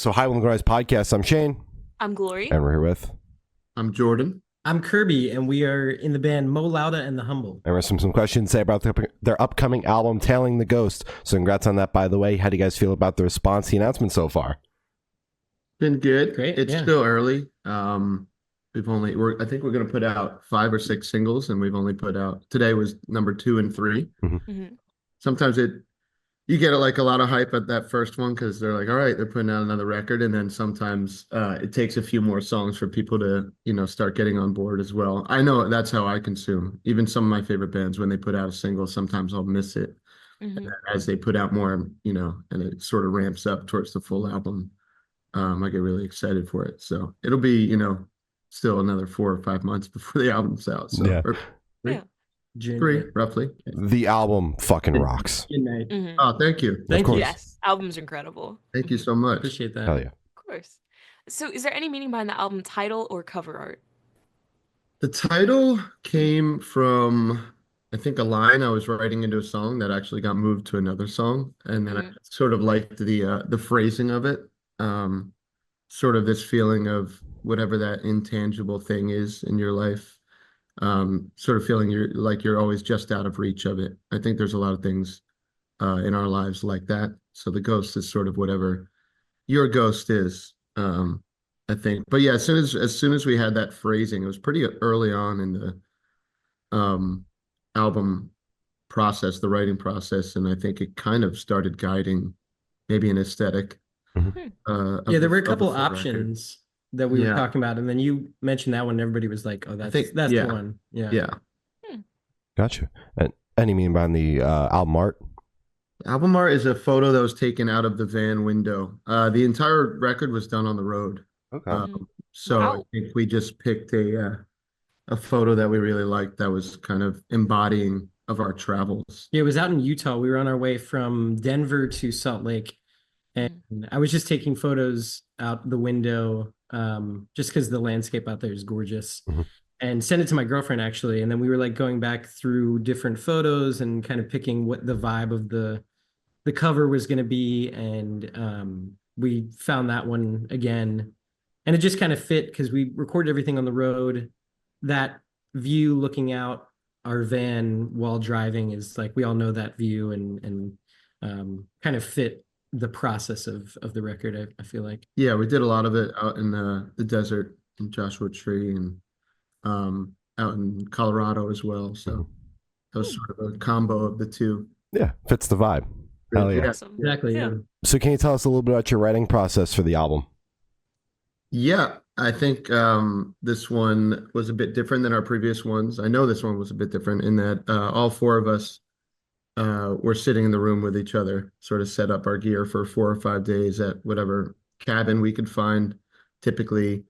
So, Hi, Welcome to Rise Podcast. I'm Shane. I'm Glory. And we're here with. I'm Jordan. I'm Kirby, and we are in the band Mo Lowda and the Humble. And we're some questions to say about their upcoming album, Tailing the Ghost. So, congrats on that, by the way. How do you guys feel about the response to the announcement so far? Been good. Great. It's still early. I think we're going to put out 5 or 6 singles, and we've only put out, today was number 2 and 3. Sometimes you get like a lot of hype at that first one because they're like, all right, they're putting out another record. And then sometimes it takes a few more songs for people to, start getting on board as well. I know that's how I consume. Even some of my favorite bands, when they put out a single, sometimes I'll miss it. And then as they put out more, and it sort of ramps up towards the full album, I get really excited for it. So it'll be, still another 4 or 5 months before the album's out. So, yeah. June, 3 roughly. The album fucking rocks. Good night. Oh, thank you. Thank you. Yes, album's incredible. Thank you so much. Appreciate that. Hell yeah. Of course. So is there any meaning behind the album title or cover art? The title came from, I think, a line I was writing into a song that actually got moved to another song. And then I sort of liked the phrasing of it. Sort of this feeling of whatever that intangible thing is in your life. Sort of feeling you're always just out of reach of it. I think there's a lot of things in our lives like that. So the ghost is sort of whatever your ghost is, I think. But yeah, as soon as we had that phrasing, it was pretty early on in the album process, the writing process, and I think it kind of started guiding maybe an aesthetic. There were a couple options that we were talking about, and then you mentioned that one, and everybody was like, "Oh, that's the one." Yeah. Gotcha. And any meaning behind the album art? Album art is a photo that was taken out of the van window. The entire record was done on the road. Okay. So I think we just picked a photo that we really liked that was kind of embodying of our travels. Yeah, it was out in Utah. We were on our way from Denver to Salt Lake, and I was just taking photos out the window, just because the landscape out there is gorgeous. And sent it to my girlfriend, actually. And then we were like going back through different photos and kind of picking what the vibe of the cover was going to be. And we found that one again. And it just kind of fit because we recorded everything on the road. That view looking out our van while driving is like, we all know that view and kind of fit the process of the record, I feel like. Yeah, we did a lot of it out in the desert in Joshua Tree and out in Colorado as well. So that was sort of a combo of the two. Yeah, fits the vibe. Hell yeah. Awesome. Exactly. Yeah. So can you tell us a little bit about your writing process for the album? Yeah, I think this one was a bit different than our previous ones. I know this one was a bit different in that all 4 of us were sitting in the room with each other, sort of set up our gear for 4 or 5 days at whatever cabin we could find, typically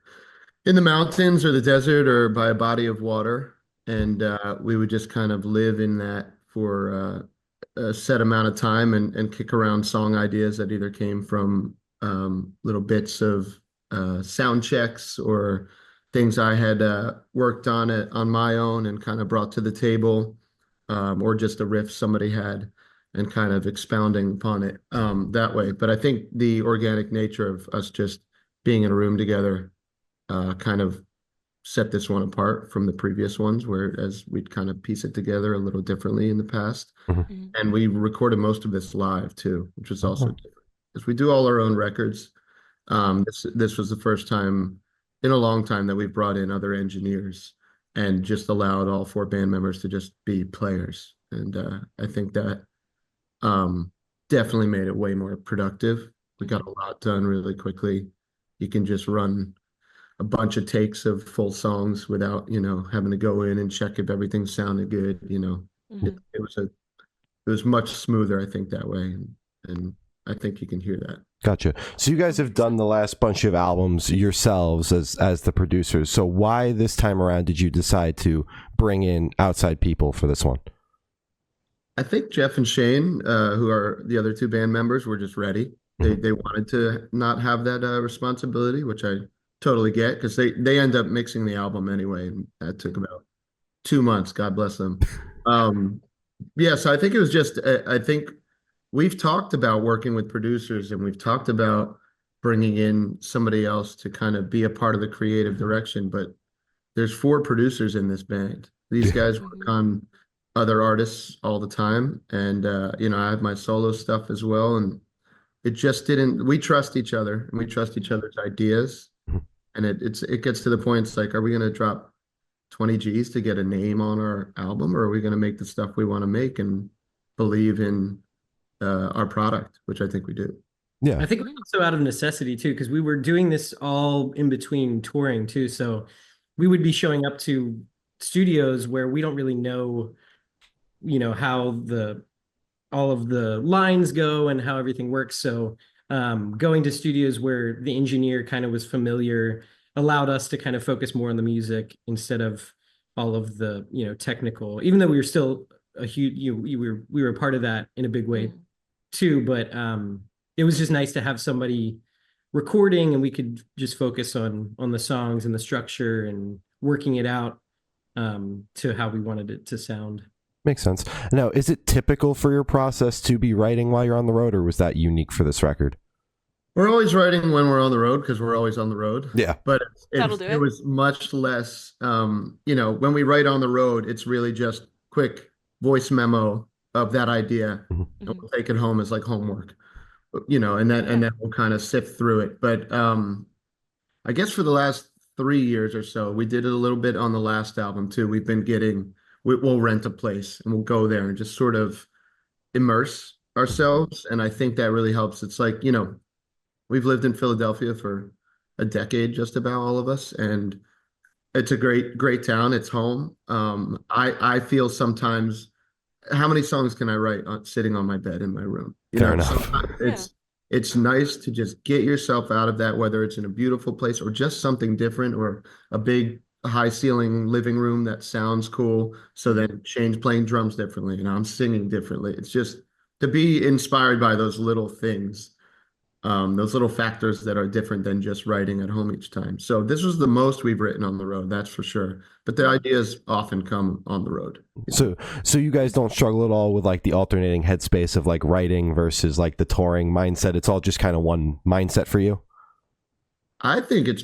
in the mountains or the desert or by a body of water. And we would just kind of live in that for a set amount of time and kick around song ideas that either came from little bits of sound checks or things I had worked on it on my own and kind of brought to the table, or just a riff somebody had and kind of expounding upon it that way. But I think the organic nature of us just being in a room together kind of set this one apart from the previous ones, whereas we'd kind of piece it together a little differently in the past. And we recorded most of this live too, which was also different because we do all our own records. This was the first time in a long time that we've brought in other engineers and just allowed all 4 band members to just be players. And I think that definitely made it way more productive. We got a lot done really quickly. You can just run a bunch of takes of full songs without, having to go in and check if everything sounded good. It was much smoother, I think, that way. And I think you can hear that. Gotcha. So you guys have done the last bunch of albums yourselves as the producers. So why this time around did you decide to bring in outside people for this one? I think Jeff and Shane, who are the other 2 band members, were just ready. They wanted to not have that responsibility, which I totally get, because they end up mixing the album anyway, and that took about 2 months. God bless them. So I think it was just I think we've talked about working with producers, and we've talked about bringing in somebody else to kind of be a part of the creative direction. But there's 4 producers in this band. These guys work on other artists all the time, and I have my solo stuff as well. And it just didn't. We trust each other, and we trust each other's ideas. And it gets to the point. It's like, are we going to drop 20 G's to get a name on our album, or are we going to make the stuff we want to make and believe in our product, which I think we do. Yeah. I think also out of necessity too, because we were doing this all in between touring too. So we would be showing up to studios where we don't really know, how all of the lines go and how everything works. So going to studios where the engineer kind of was familiar allowed us to kind of focus more on the music instead of all of the, technical, even though we were still a huge, we were part of that in a big way too. But it was just nice to have somebody recording, and we could just focus on the songs and the structure and working it out to how we wanted it to sound. Makes sense. Now, is it typical for your process to be writing while you're on the road, or was that unique for this record? We're always writing when we're on the road because we're always on the road. Yeah. But That'll do it it. was much less, when we write on the road, it's really just quick voice memo of that idea. And we'll take it home as like homework, and then we'll kind of sift through it. But I guess for the last 3 years or so, we did it a little bit on the last album too. We'll rent a place and we'll go there and just sort of immerse ourselves. And I think that really helps. It's like, we've lived in Philadelphia for a decade, just about all of us. And it's a great, great town. It's home. I feel sometimes, how many songs can I write sitting on my bed in my room? Fair enough. Sometimes it's nice to just get yourself out of that, whether it's in a beautiful place or just something different, or a big high ceiling living room that sounds cool. So then change playing drums differently, I'm singing differently. It's just to be inspired by those little things, those little factors that are different than just writing at home each time. So this was the most we've written on the road, that's for sure. But the ideas often come on the road. So you guys don't struggle at all with like the alternating headspace of like writing versus like the touring mindset? It's all just kind of one mindset for you? I think it's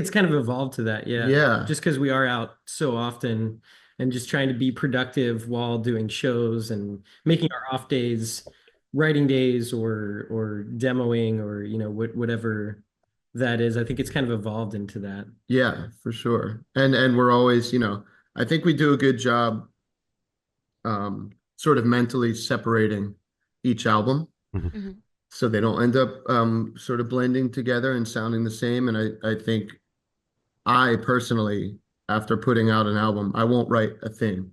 kind of evolved to that. Yeah. Yeah. Just because we are out so often and just trying to be productive while doing shows and making our off days writing days or demoing or, whatever that is. I think it's kind of evolved into that. Yeah, for sure. And we're always, I think we do a good job sort of mentally separating each album. So they don't end up sort of blending together and sounding the same. And I think I personally, after putting out an album, I won't write a thing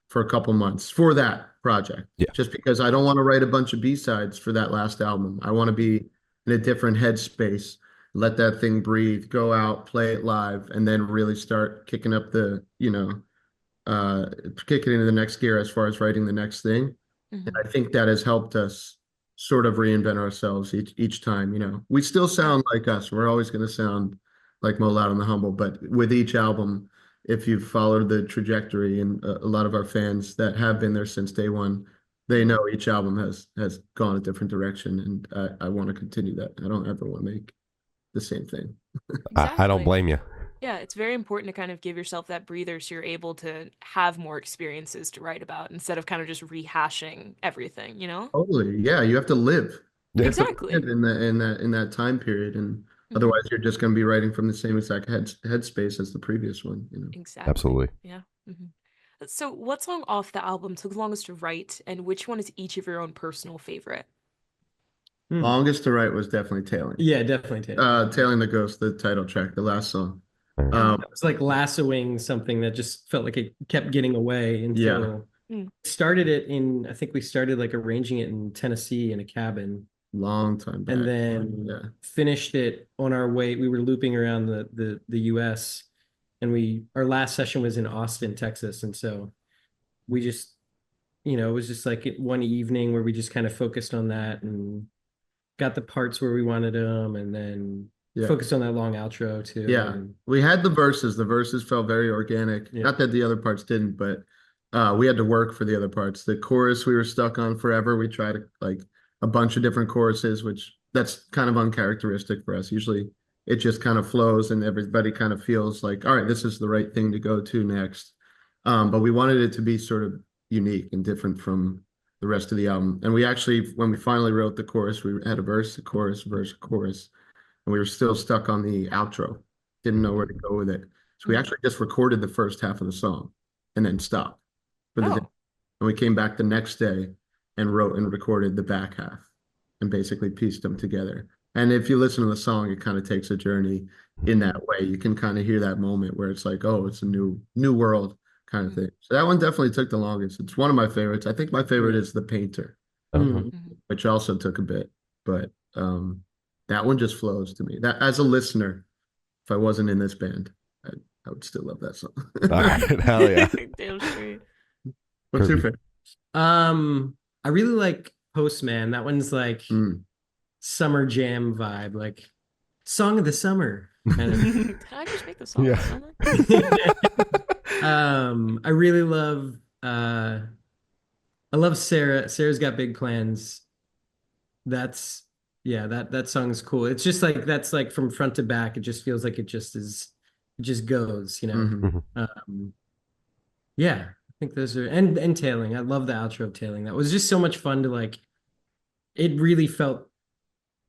for a couple months for that project. Yeah. Just because I don't want to write a bunch of B-sides for that last album. I want to be in a different headspace, let that thing breathe, go out, play it live, and then really start kicking up the, kicking into the next gear as far as writing the next thing. And I think that has helped us sort of reinvent ourselves each time. We still sound like us. We're always going to sound like Mo Lowda the Humble, but with each album, if you've followed the trajectory, and a lot of our fans that have been there since day one, they know each album has gone a different direction, and I want to continue that. I don't ever want to make the same thing. I don't blame you. Yeah, it's very important to kind of give yourself that breather so you're able to have more experiences to write about instead of kind of just rehashing everything, Totally. Yeah, you have to live. You have to Exactly. live in that time period, and otherwise you're just going to be writing from the same exact headspace as the previous one. Exactly. Absolutely. Yeah. So what song off the album took the longest to write, and which one is each of your own personal favorite? Longest to write was definitely Tailing. Yeah, definitely Tailing. Tailing the Ghost, the title track, the last song. It was like lassoing something that just felt like it kept getting away until started it in, I think we started like arranging it in Tennessee in a cabin. Long time back. And then finished it on our way. We were looping around the US, and our last session was in Austin, Texas. And so we just, it was just like one evening where we just kind of focused on that and got the parts where we wanted them, and then focused on that long outro too. Yeah. We had the verses. The verses felt very organic. Yeah. Not that the other parts didn't, but we had to work for the other parts. The chorus we were stuck on forever. We tried like a bunch of different choruses, which that's kind of uncharacteristic for us. Usually it just kind of flows and everybody kind of feels like, all right, this is the right thing to go to next. But we wanted it to be sort of unique and different from the rest of the album. And we actually, when we finally wrote the chorus, we had a verse, a chorus, verse, chorus, and we were still stuck on the outro. Didn't know where to go with it. So we actually just recorded the first half of the song and then stopped for the day. And we came back the next day and wrote and recorded the back half and basically pieced them together. And if you listen to the song, it kind of takes a journey in that way. You can kind of hear that moment where it's like, oh, it's a new world kind of thing. So that one definitely took the longest. It's one of my favorites. I think my favorite is The Painter, which also took a bit, but that one just flows to me. That, as a listener, if I wasn't in this band, I would still love that song. All right, hell yeah. Damn straight. What's your Kirby. favorite? I really like Postman. That one's like summer jam vibe, like song of the summer kind of. Can I just make the song? Yeah. I really love I love Sarah. Sarah's Got Big Plans. That's that song is cool. It's just like that's like from front to back. It just feels like it just goes, you know. Yeah, I think those are and Tailing. I love the outro of Tailing. That was just so much fun to like. It really felt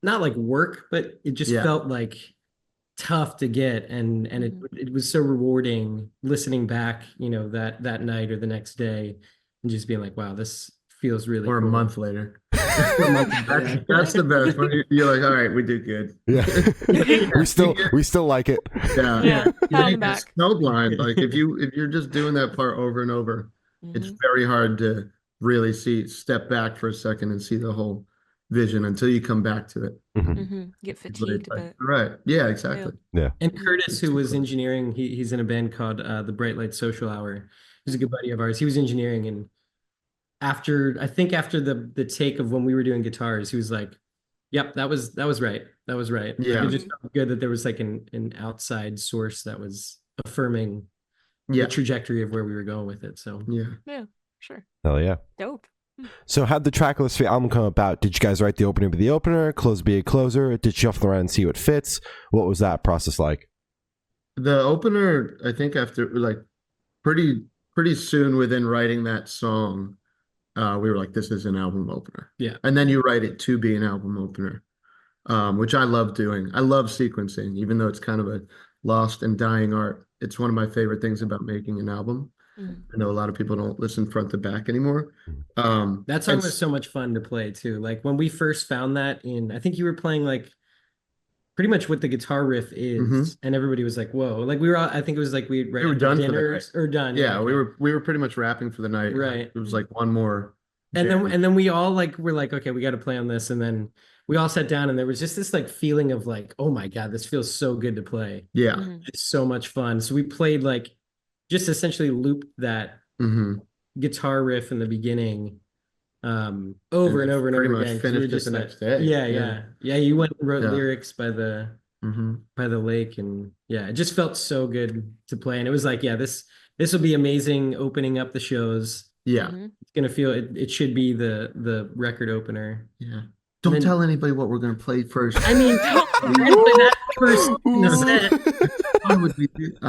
not like work, but it just felt like tough to get, and it was so rewarding listening back, you know, that night or the next day, and just being like, wow, this feels really Or cool. a month later. That's the best. When you're like, all right, we did good. Yeah. we still like it. Yeah. You get snowblind. Like if you're just doing that part over and over, it's very hard to really step back for a second and see the whole vision until you come back to it. Get fatigued a bit. Right. Yeah, exactly. Yeah. And Curtis, who was engineering, he's in a band called the Bright Light Social Hour. He's a good buddy of ours. He was engineering, and after the take of when we were doing guitars, he was like, yep, that was right. That was right. Yeah. It just felt good that there was like an outside source that was affirming Yeah. the trajectory of where we were going with it. So Yeah, sure. Hell yeah. Dope. So how'd the track list for your album come about? Did you guys write the opener be the opener, close be a closer? Did you shuffle around and see what fits? What was that process like? The opener, I think after like pretty soon within writing that song, we were like, this is an album opener. Yeah. And then you write it to be an album opener, which I love doing. I love sequencing, even though it's kind of a lost and dying art. It's one of my favorite things about making an album. I know a lot of people don't listen front to back anymore. That song was so much fun to play too. Like when we first found that I think you were playing like pretty much what the guitar riff is, and everybody was like, whoa. Like I think it was like we were done for the dinner night. or done. Yeah, we were pretty much wrapping for the night. Right. It was like one more. And then we all like were like, okay, we got to play on this, and then we all sat down, and there was just this like feeling of like, oh my God, this feels so good to play. Yeah. It's so much fun. So we played like just essentially looped that guitar riff in the beginning over and over and over again. Finished it the next day. Yeah. You went and wrote lyrics by the lake, and it just felt so good to play. And it was like, this will be amazing opening up the shows. Yeah. It's gonna feel it should be the record opener. Yeah. Don't tell anybody what we're gonna play first. I mean, don't play that first in the set. Why would we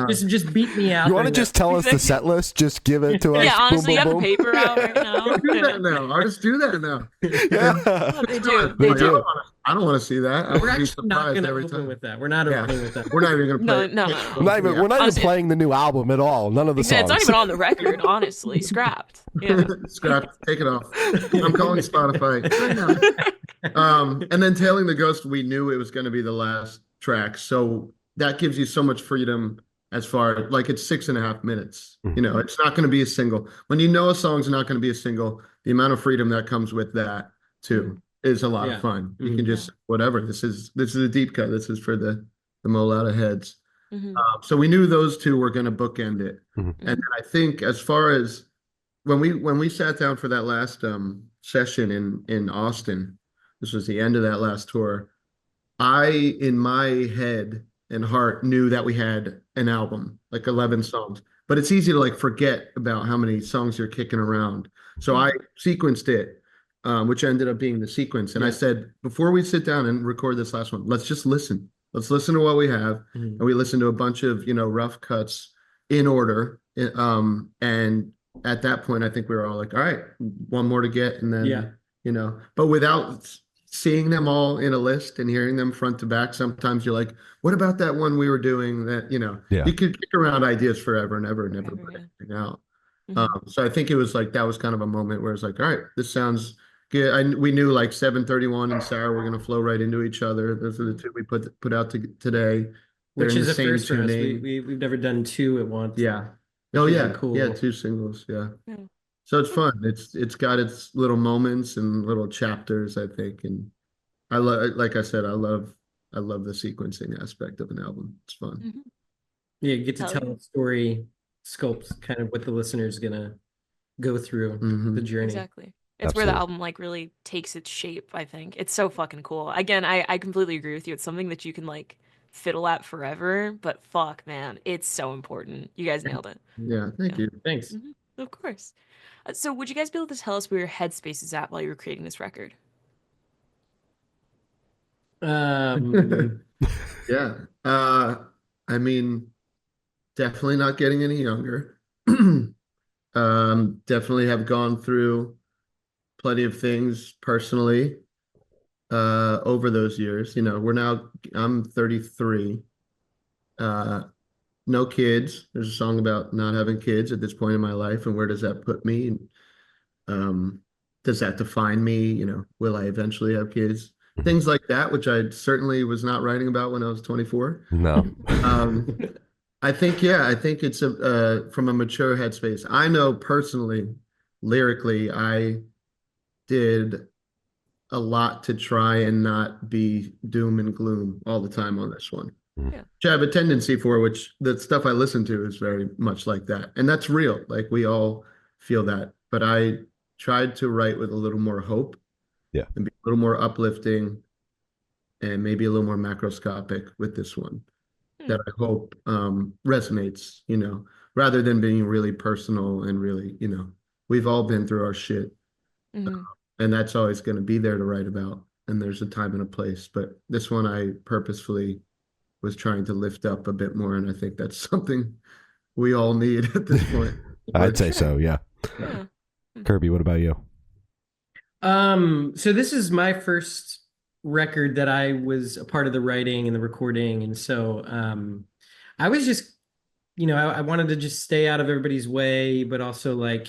just beat me out. You want to just tell us the set list? Just give it to us. Yeah, honestly, boom, you boom, have the paper out right now. do that now. Artists do that now. Yeah. They do. They do. I don't want to see that. We're actually not going to open with that. We're not opening with that. We're not even going to play. No. We're not even playing the new album at all. None of the songs. It's not even on the record, honestly. Scrapped. Yeah. Scrapped. Take it off. I'm calling Spotify. And then Tailing the Ghost, we knew it was going to be the last track. So that gives you so much freedom as far like it's 6.5 minutes. You know, it's not going to be a single. When you know a song's not going to be a single, the amount of freedom that comes with that too is a lot of fun. You can just whatever. This is a deep cut. This is for the Mo Lowda heads. So we knew those two were going to bookend it. And then I think as far as when we sat down for that last session in Austin, this was the end of that last tour. I in my head and heart knew that we had an album, like 11 songs, but it's easy to like forget about how many songs you're kicking around. So I sequenced it which ended up being the sequence. And I Yeah. said, before we sit down and record this last one, let's just listen. Let's listen to what we have. Mhm. And we listened to a bunch of, rough cuts in order. And at that point, I think we were all like, all right, one more to get. And then, but without seeing them all in a list and hearing them front to back, sometimes you're like, what about that one we were doing that, Yeah. you could kick around ideas forever and ever put yeah. anything out. Mhm. So I think it was like, that was kind of a moment where it's like, all right, this sounds good. We knew like 731 and Sarah were going to flow right into each other. Those are the two we put out today. They're Which in is the a same first for us. tuning. We've never done two at once. Yeah. which Oh is yeah. cool. Yeah. Two singles. Yeah. Yeah. So it's fun. It's got its little moments and little chapters, I think. And I love, like I said, I love the sequencing aspect of an album. It's fun. Mhm. Yeah, you get to Hell tell yeah. a story, sculpt kind of what the listener's gonna go through Mhm. the journey. Exactly. It's where the Absolutely. album like really takes its shape, I think. It's so fucking cool. Again, I completely agree with you. It's something that you can like fiddle at forever, but fuck, man, it's so important. You guys nailed it. Yeah. Thank Yeah. you. Thanks. Of course. So would you guys be able to tell us where your headspace is at while you were creating this record? Yeah. I mean, definitely not getting any younger. Definitely have gone through plenty of things personally over those years. I'm 33. No kids. There's a song about not having kids at this point in my life, and where does that put me? And does that define me? Will I eventually have kids? Things like that, which I certainly was not writing about when I was 24. No. I think it's from a mature headspace. I know personally, lyrically, I did a lot to try and not be doom and gloom all the time on this one. Yeah. Which I have a tendency for, which the stuff I listen to is very much like that. And that's real. Like we all feel that. But I tried to write with a little more hope. Yeah. And be a little more uplifting and maybe a little more macroscopic with this one. That I hope resonates, rather than being really personal and really, we've all been through our shit. Mhm. And that's always going to be there to write about. And there's a time and a place. But this one I purposefully was trying to lift up a bit more. And I think that's something we all need at this point. I'd say so. Yeah. Yeah. Kirby, what about you? So this is my first record that I was a part of the writing and the recording, and so I was just, I wanted to just stay out of everybody's way, but also like,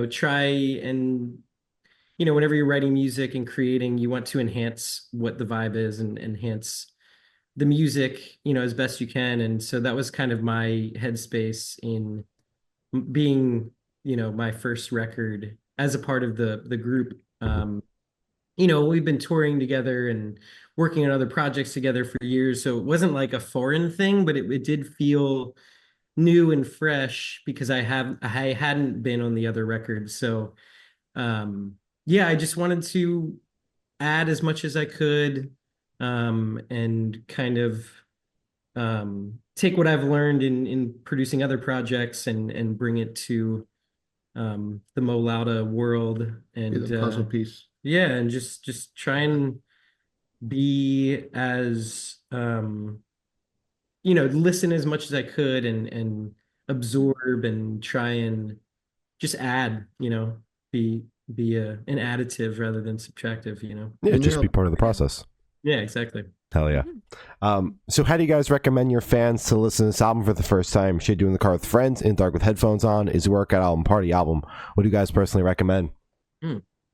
try and, whenever you're writing music and creating, you want to enhance what the vibe is and enhance the music, as best you can. And so that was kind of my headspace in being, my first record as a part of the group. We've been touring together and working on other projects together for years. So it wasn't like a foreign thing, but it did feel new and fresh because I hadn't been on the other records. So I just wanted to add as much as I could and kind of take what I've learned in producing other projects and bring it to the Mo Lowda world and the puzzle piece. Yeah, and just try and be as listen as much as I could and absorb and try and just add, be an additive rather than subtractive, Yeah, just be part of the process. Yeah, exactly. Hell yeah. So how do you guys recommend your fans to listen to this album for the first time? Should do in the car with friends, in the dark with headphones on? Is it a workout album, party album? What do you guys personally recommend?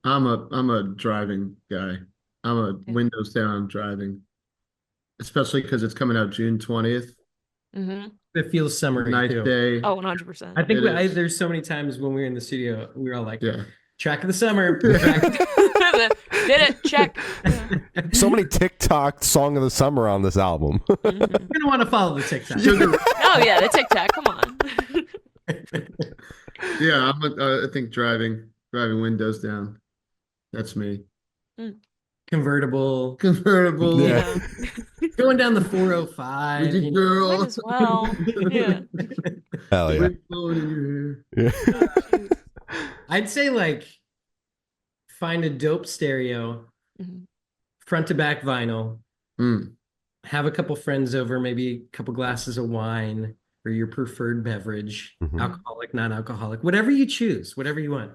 I'm a driving guy. I'm a windows down driving, especially because it's coming out June 20th. Mm-hmm. It feels summery Nice too. day. Oh, 100%. I think there's so many times when we were in the studio, we were all like, Yeah. track of the summer. Did it. Check. So many TikTok song of the summer on this album. You're gonna want to follow the TikTok. Oh yeah, the Tic Tac. Come on. Yeah, I think driving windows down. That's me. Convertible. Yeah. Going down the 405. Pretty girl. Might as well. Yeah. Hell yeah. Blowing in your hair. Yeah. I'd say like find a dope stereo, Mhm. front to back vinyl, Mm. have a couple friends over, maybe a couple glasses of wine or your preferred beverage, Mhm. alcoholic, non-alcoholic, whatever you choose, whatever you want.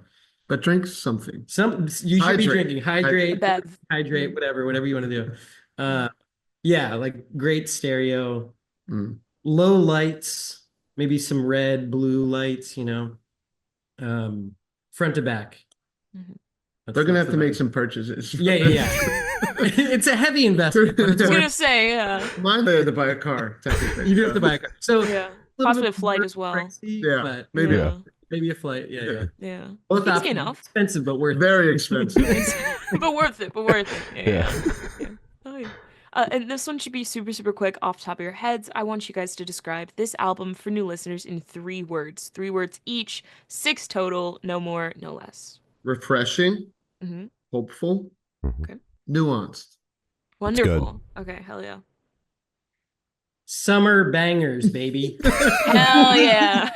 But drink something. You should be Hydrate. drinking, hydrate, Bev. hydrate, whatever you want to do. Yeah, like great stereo, Mm. low lights, maybe some red, blue lights, front to back. Mhm. They're gonna That's have to the make vibe. some purchases. Yeah. It's a heavy investment. I was gonna say, yeah. Mine, they had to buy a car, technically. You do have to buy a car. So Yeah. little Possibly bit a flight more as well. pricey, Yeah, but maybe. Yeah. maybe a flight. Yeah. Yeah. Both Easy options. enough. Expensive, but worth it. Very expensive. But worth it. Yeah. Yeah. Oh, yeah. And this one should be super, super quick off the top of your heads. I want you guys to describe this album for new listeners in 3 words. 3 words each, 6 total, no more, no less. Refreshing, Hmm. hopeful, Mhm. Okay. nuanced. Wonderful. Okay, hell yeah. Summer bangers, baby. Hell yeah.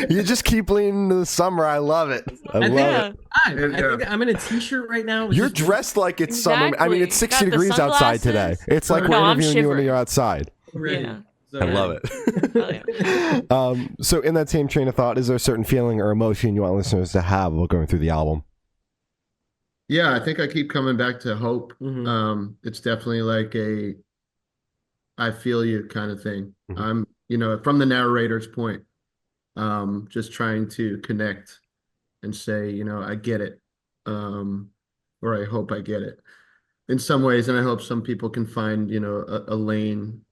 You just keep leaning into the summer. I love it. I love Yeah. it. I think I'm in a t-shirt right now. which You're is- dressed like it's summer. I mean, it's Exactly. 60 Got the degrees outside today. sunglasses. It's like No, we're I'm interviewing you when shivering. you're outside. Ready. Yeah. So I ready. love it. Hell yeah. So in that same train of thought, is there a certain feeling or emotion you want listeners to have while going through the album? Yeah, I think I keep coming back to hope. Mhm. It's definitely like a I feel you kind of thing. Mhm. I'm, from the narrator's point, just trying to connect and say, I get it. Or I hope I get it in some ways. And I hope some people can find, a lane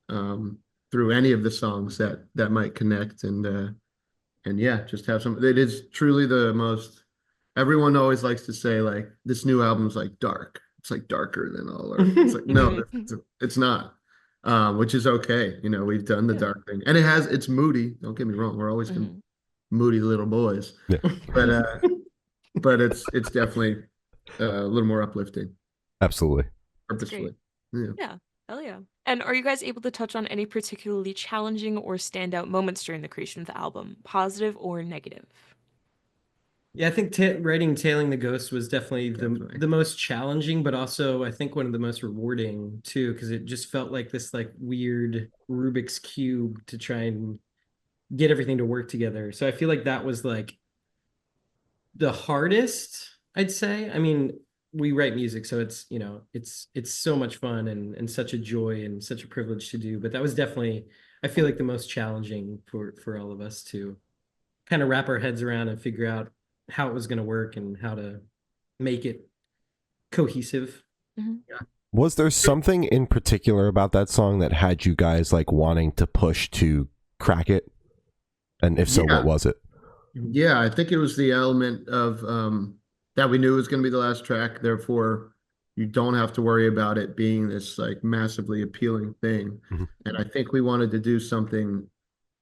through any of the songs that might connect and yeah, just have some. It is truly the most. Everyone always likes to say like this new album's like dark. It's like darker than all our. It's like no, it's not. Which is okay. We've done the Yeah. dark thing, and it's moody. Don't get me wrong. We're always gonna Mhm. moody little boys, Yeah. but it's definitely a little more uplifting, Absolutely. purposefully. Yeah. Yeah. Hell yeah. And are you guys able to touch on any particularly challenging or standout moments during the creation of the album, positive or negative? Yeah, I think writing "Tailing the Ghost" was definitely Definitely. the most challenging, but also I think one of the most rewarding too, because it just felt like this like weird Rubik's cube to try and get everything to work together. So I feel like that was like the hardest, I'd say. I mean, we write music, so it's so much fun and such a joy and such a privilege to do. But that was definitely, I feel like, the most challenging for all of us to kind of wrap our heads around and figure out how it was going to work and how to make it cohesive. Was there something in particular about that song that had you guys like wanting to push to crack it? And if so, Yeah. what was it? Yeah, I think it was the element of that we knew it was going to be the last track. Therefore, you don't have to worry about it being this like massively appealing thing. Mhm. And I think we wanted to do something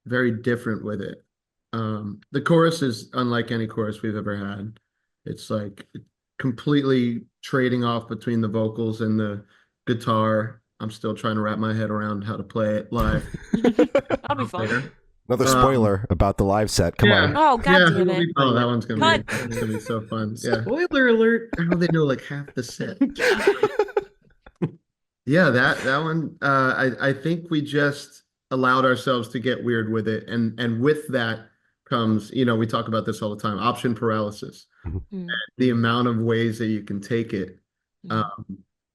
very different with it. The chorus is unlike any chorus we've ever had. It's like completely trading off between the vocals and the guitar. I'm still trying to wrap my head around how to play it live. That'll be fun. later. Another spoiler about the live set. Come yeah. on. Oh, god Yeah. damn it. Oh, that one's gonna Cut. be so fun. Yeah. Spoiler alert. How they know like half the set. Yeah, that one. I think we just allowed ourselves to get weird with it, and with that comes, we talk about this all the time, option paralysis. Mm. The amount of ways that you can take it,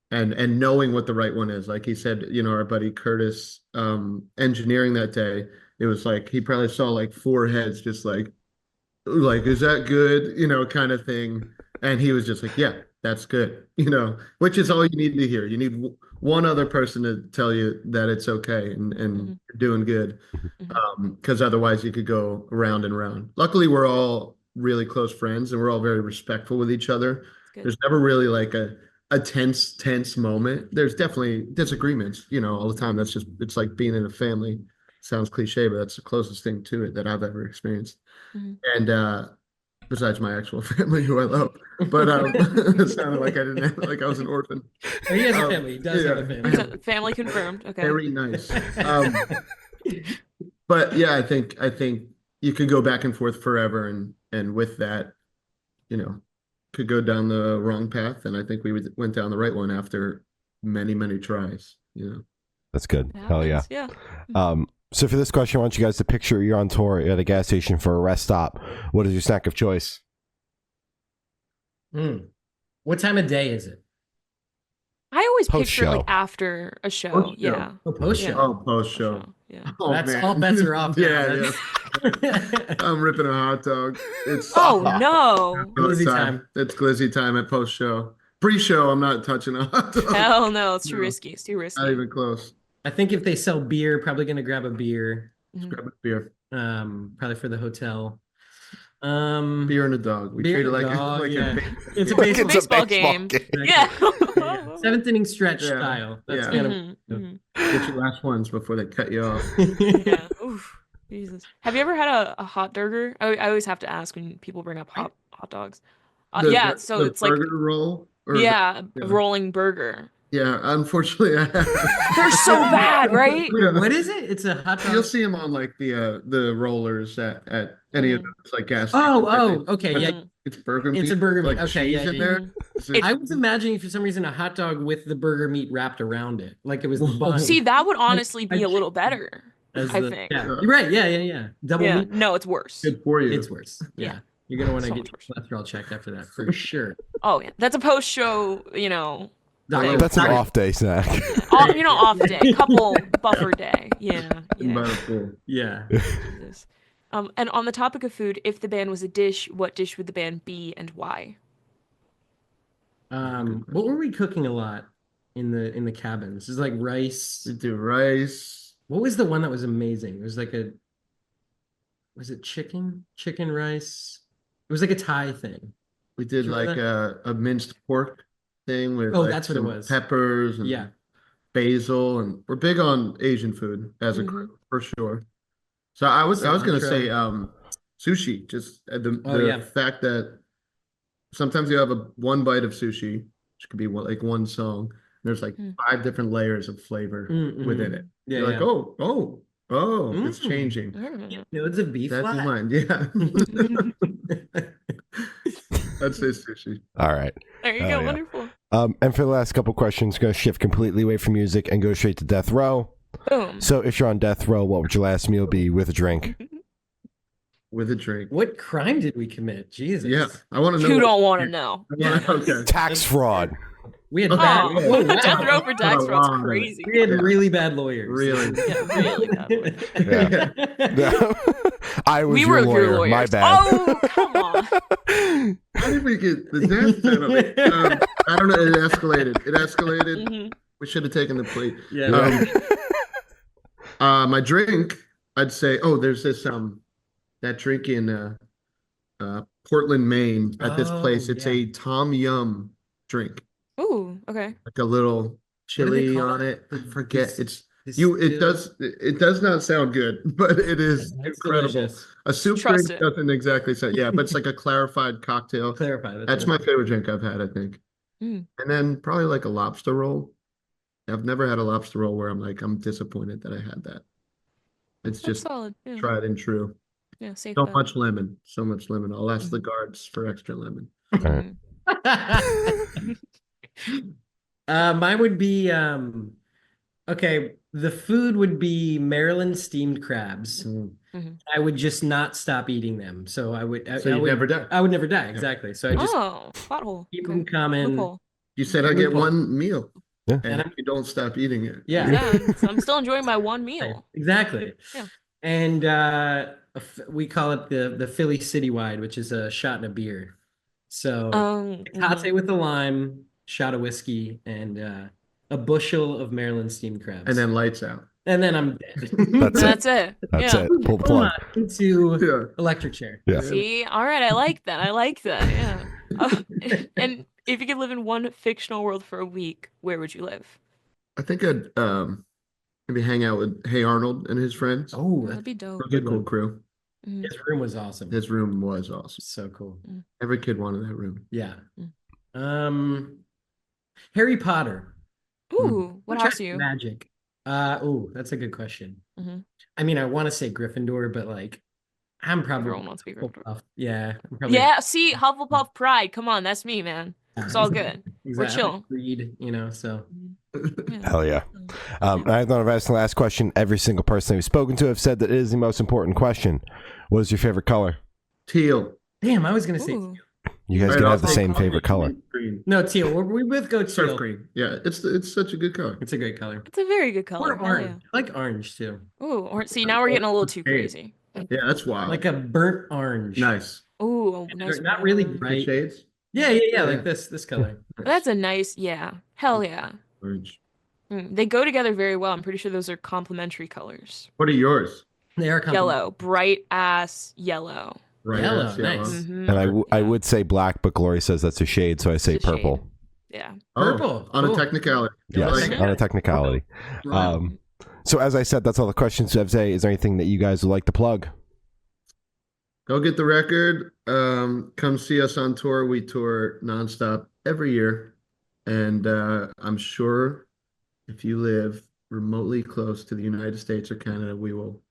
and knowing what the right one is. Like he said, our buddy Curtis, engineering that day, it was like he probably saw like 4 heads, just like is that good, kind of thing. And he was just like, yeah, that's good, which is all you need to hear. You need one other person to tell you that it's okay and you're doing good. Because otherwise you could go around and around. Luckily, we're all really close friends and we're all very respectful with each other. Good. There's never really like a tense moment. There's definitely disagreements, all the time. It's like being in a family. Sounds cliche, but that's the closest thing to it that I've ever experienced. Mhm. And besides my actual family, who I love, but it sounded like I didn't have, like I was an orphan. He has a family. He does have a family. So, family confirmed. Okay. Very nice. But yeah, I think you could go back and forth forever, and with that, could go down the wrong path, and I think went down the right one after many, many tries. That's good. It Hell yeah. happens, yeah. So for this question, I want you guys to picture you're on tour at a gas station for a rest stop. What is your snack of choice? What time of day is it? I always picture Post-show. like after a show. Post-show. Yeah. Oh, post show. Yeah. Oh, post show. Yeah. Oh, That's man. all bets are off. now. Yeah. I'm ripping a hot dog. It's Oh no. Glizzy time. It's glizzy time at post show. Pre-show, I'm not touching a hot dog. Hell no, it's too No. risky. It's too risky. Not even close. I think if they sell beer, probably gonna grab a beer. Mhm. Grab a beer. Probably for the hotel. Beer and a dog. We Beer treat it and like, dog, like yeah. a It's a Like baseball, it's a baseball game. Yeah. Yeah. Seventh inning stretch Yeah. style. That's Yeah. kind Mhm, mhm. get your last ones before they cut you off. of Yeah. Oof. Jesus. Have you ever had a hot burger? I always have to ask when people bring up hot dogs. Yeah, so the it's like burger roll. Or yeah, yeah. a rolling burger. Yeah, unfortunately, I have. They're so bad, right? Yeah. What is it? It's a hot dog. You'll see them on like the rollers at any of those like gas stations. Oh, okay, But yeah. Mhm. It's burger meat. It's a burger like meat. Okay, cheese yeah, in yeah, there. Mhm. It's just- I was imagining for some reason a hot dog with the burger meat wrapped around it, like it was the bun. See, that would honestly be a little better. as I the- think. Yeah, you're right. Yeah. Double Yeah. meat. No, it's worse. good for you. It's worse. Yeah. Yeah. You're gonna want to So get much worse. your cholesterol checked after that for sure. Oh yeah, that's a post-show. You know, Doctor- That's an Sorry. off day snack. off day, couple buffer day. Yeah. And by Yeah. the pool. Yeah. Jesus. And on the topic of food, if the band was a dish, what dish would the band be and why? What were we cooking a lot in the cabins? It's like rice. We do rice. What was the one that was amazing? It was like was it chicken? Chicken rice? It was like a Thai thing. We did Do you like remember a minced pork thing with Oh, like that's what it some was. peppers and Yeah. basil, and we're big on Asian food as a Mhm. crew for sure. So I was gonna say Cilantro. sushi, just the Oh, yeah. fact that sometimes you have one bite of sushi, which could be like one song. And there's like Mm. 5 different layers of flavor within Mhm. it. Yeah, You're like, yeah. oh, it's Mm. changing. Mm. Loads of beef That's in flat. mind, yeah. I'd say sushi. All right. There you Oh, go. yeah. Wonderful. And for the last couple questions, going to shift completely away from music and go straight to death row. Boom. So if you're on death row, what would your last meal be with a drink? With a drink. What crime did we commit? Jesus. Yeah, I want to know. You what- don't want to know. Yeah. Okay. Tax fraud. We had Oh, bad. yeah. Whoa, death wow. row for tax Oh, fraud's wow. crazy. We had Yeah. really bad lawyers. Really? Yeah, really bad Yeah. I was We your were lawyer. your lawyers. My bad. Oh, come on. How did we get the death penalty? I don't know. It escalated. Mhm. We should have taken the plea. Yeah. My drink, I'd say. Oh, there's this that drink in Portland, Maine, at this place. It's yeah. a Tom Yum drink, Ooh, okay. like a little What do they chili call on it? it. I forget. This- It's this It does not sound good, but it is It's incredible. delicious. A soup Trust drink it. doesn't exactly sound. Yeah, but it's like a clarified cocktail. Clarify. That's my favorite drink I've had, I think. Mm. And then probably like a lobster roll. I've never had a lobster roll where I'm disappointed that I had that. It's That's just solid. Yeah. tried and true. Yeah, safe So bet. much lemon. So much lemon. I'll ask the guards for extra lemon. Mhm. Mine would be okay. The food would be Maryland steamed crabs. I would just not stop eating them. So I would. So I you would never die. I would never die. Exactly. So I just Oh, pothole. keep Okay. them coming. Loophole. You said I get Loophole. one meal. Yeah. And you don't stop eating it. Yeah. Yeah, so I'm still enjoying my one meal. Exactly. Yeah. And we call it the Philly Citywide, which is a shot and a beer. So latte with a lime, shot of whiskey, and a bushel of Maryland steamed crabs. And then lights out. And then I'm dead. That's it. That's it. That's Yeah. it. Pull the Come plug. on, into Yeah. electric chair. Yeah. See, all right, I like that. I like that. Yeah. And if you could live in one fictional world for a week, where would you live? I think I'd maybe hang out with Hey Arnold and his friends. Oh, That'd be dope. Good cool crew. Mhm. his room was awesome. His room was awesome. So cool. Every kid wanted that room. Yeah. Mm. Harry Potter. Ooh, what Which house are are you? Magic. That's a good question. Mhm. I mean, I want to say Gryffindor, but like, I'm probably Everyone wants to be Gryffindor. Hufflepuff. Yeah. I'm probably Yeah, see, Hufflepuff pride. Come on, that's me, man. It's all good. We're exactly. chill. Read, so. Yeah. Hell yeah. I thought of asking the last question. Every single person we've spoken to have said that it is the most important question. What is your favorite color? Teal. Damn, I was gonna say Ooh. You guys All can right, have the I'll same take favorite color. Green. no teal. We both go Surf teal. green. Yeah, it's such a good color. It's a great color. It's a very good color. Or Hell orange. yeah. I like orange too. Ooh, or see, now we're getting a little too crazy. Yeah, that's wild. Like a burnt orange. Nice. Ooh, nice. Not really warm. bright. Shades. Yeah. Like this color. Nice. That's a nice, yeah. Hell yeah. Orange. They go together very well. I'm pretty sure those are complementary colors. What are yours? They are Yellow, bright ass yellow. Right. Yellow, that's nice. Mhm. And I Yeah. would say black, but Glory says that's a shade, so I say It's a shade. purple. Yeah. Purple. On Cool. a technicality. Yes, Like Okay. on a technicality. So as I said, that's all the questions we have today. Is there anything that you guys would like to plug? Go get the record. Come see us on tour. We tour nonstop every year. And I'm sure if you live remotely close to the United States or Canada, we will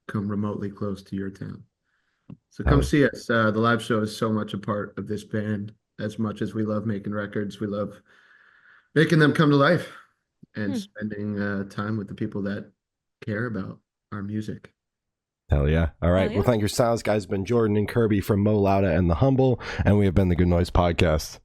come remotely close to your town. So come see us. The live show is so much a part of this band. As much as we love making records, we love making them come to life and spending time with the people that care about our music. Hell yeah. All right. Hell yeah. Well, thank your sounds, guys. It's been Jordan and Kirby from Mo Lowda and the Humble, and we have been the Good Noise Podcast.